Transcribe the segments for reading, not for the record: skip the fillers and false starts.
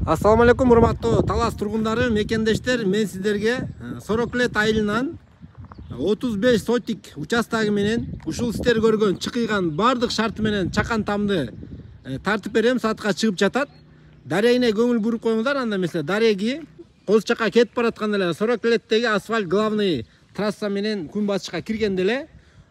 Assalamu alaikum урматтуу Талас тургундары, мекендештер. Мен сиздерге Сороклет айылынан 35 сотик участогу менен ушул сиздер көргөн чыкыйган бардык шарты менен чакан тамды тартып берем. Саатка чыгып жатат. Дарегине көңүл буруп коюңуздар. Анда эмесе дареги Коз жака кетип баратканда эле Сороклеттеги асфальт главный трасса менен күн батышка киргенде эле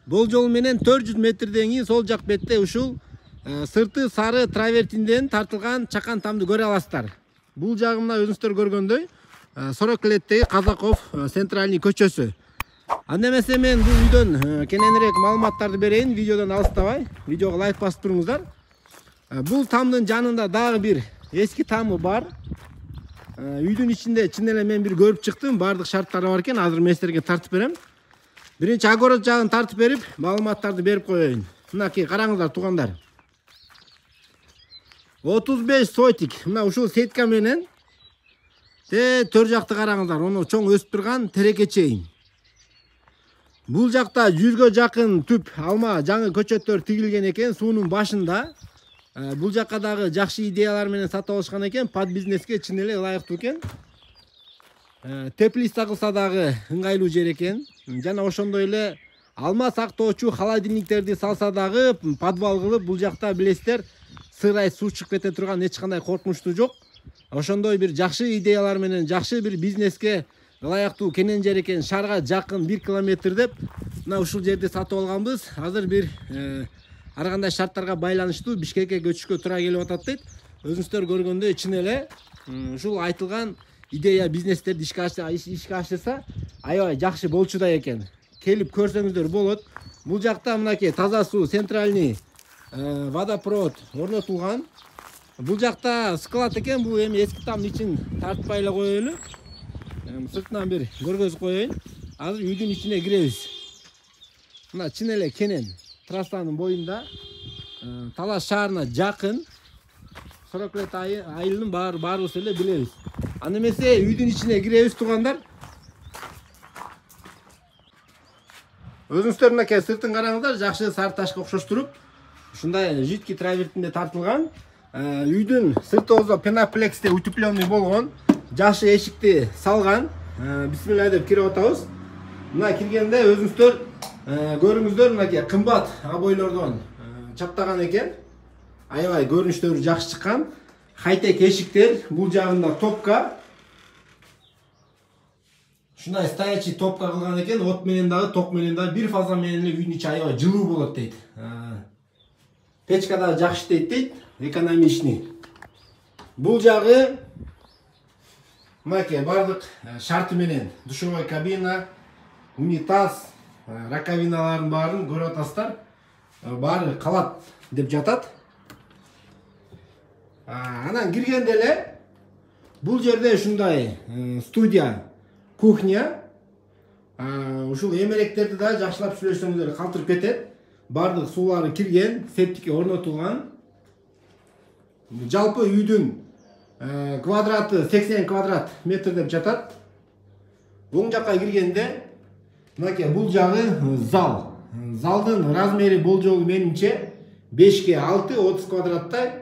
болжол менен 400 метрден кийин сол жак бетте ушул сырты сары травертинден тартылган чакан тамды көрө аласыздар. Бул жагымда өзүңүздөр көргөндөй Сороклеттеги Казаков центральный көчөсү. Анда эмесе мен бул үйдөн кененирээк маалыматтарды берейин, видеодон алыстабай. Видеого лайк басып туруңуздар. Бул тамдын жанында дагы бир эски тамы бар. Үйдүн ичинде чын эле мен бир көрүп чыктым, бардык шарттары бар экен. Азыр мен силерге тартып берем. Биринчи огород жагын тартып берип, маалыматтарды берип коеюн. Мынакей караңыздар туугандар. 35 сотик. Мына ушул сетка менен төр жакты караңыздар. Ону чоң өсүп турган тереке чейин. Бул жакта 100гө жакын түп алма жаңы көчөттөр тигилген экен суунун башында. Бул жакка дагы жакшы идеялар менен сатып алышкан экен. Под бизнеске чын эле ылайыктуу экен. Теплица кылса дагы ыңгайлуу жер экен. Жана ошондой эле алма сактоочу холодильниктерди салса дагы подвал кылып, бул жакта билесиздер, сырай суу чыгып кете турган эч кандай коркунучтуу жок. Ошондой бир жакшы идеялар менен жакшы бир бизнеске ылайыктуу кенен жер экен. Шаарга жакын 1 километр деп мына ушул жерди сатып алганбыз. Азыр бир ар кандай шарттарга байланыштуу Бишкекке көчүшкө туура келип атат дейт. Өзүңүздөр көргөндөй чын эле ушул айтылган идея бизнестерди ишке ашырса аябай жакшы болчудай экен. Келип көрсөңүздөр болот. Бул жакта мынакей таза суу, центральный водопровод орнотулган. Бул жакта склад экен. Бул эми эски тамдын ичин тартпай эле коелу. Сыртынан бир көргөзүп коеюн. Азыр үйдүн ичине киребиз. Мына чын эле кенен трассанын боюнда, Талас шаарына жакын. Сороклет айылын баарыбыз эле билебиз. Анда эмесе үйдүн ичине киребиз туугандар. Өзүңүздөр мынакей сыртын караңыздар, жакшы сары ташка окшоштуруп, ушундай жидкий травертинде тартылган. Үйдүн сырты озо пеноплексте утепленный болгон. Жакшы эшикти салган. Бисмилла деп кирип атабыз. Мына киргенде өзүңүздөр көрүңүздөр, мынакей кымбат обойлордон чаптаган экен. Аябай көрүнүштөрү жакшы чыккан. Хайтек эшиктер, бул жагында топка. Ушундай стоячий топка кылган экен. От менен дагы, ток менен дагы бир фаза менен эле үйдүн ичи аябай жылуу болот дейт. Печка да жакшы дейт, экономичный. Бул жагы мынакей бардык шарты менен душевой кабина, унитаз, раковиналарын баарын көрүп атасыздар. Баары калат деп жатат. Анан киргенде эле бул жерде ушундай студия, кухня. Ушул эмеректерди да жакшылап сүйлөшсөңүздөр калтырып кетет. Бардык суулары кирген, септикке орнотулган. Жалпы үйдүн квадраты 80 квадрат метр деп жатат. Оң жакка киргенде мынакей бул жагы зал. Залдын размери болжолу менимче 5ге 6, 30 квадраттай.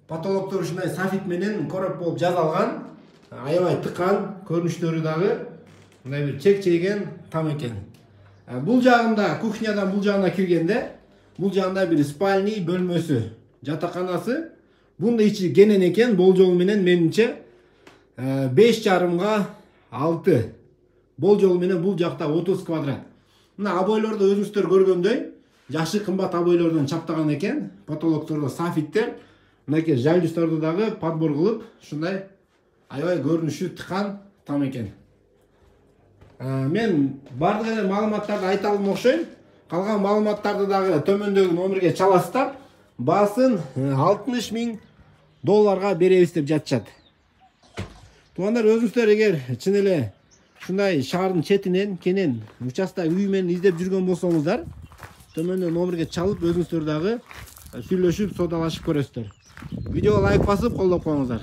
Потолоктор ушундай софит менен короп болуп жасалган. Аябай тыккан, көрүнүштөрү дагы мындай бир чек-чейген там экен. Бул жагында, кухнядан бул жагына киргенде, бул жагында бир спальный бөлмөсү, жатаканасы. Бунда ичи кенен экен, болжол менен менимче 5,5га 6. Болжол менен бул жакта 30 квадрат. Мына обойлорду өзүңүздөр көргөндөй, жакшы кымбат обойлордон чаптаган экен. Потолоктордо софиттер, мынакей жальдюстарды дагы подбор кылып, ушундай аябай көрүнүшү тыккан там экен. Мен бардык эле маалыматтарды айта алдым окшойм. Калган маалыматтарды дагы төмөндөгү номерге чаласыздар. Баасын $60,000 беребиз деп жатышат. Туугандар, өзүңүздөр эгер чын эле ушундай шаардын четинен кенен участок үй менен издеп жүргөн болсоңуздар, төмөндө номерге чалып өзүңүздөр дагы сүйлөшүп, содалашып көрөсүздөр. Видеого лайк басып, колдоп коюңуздар.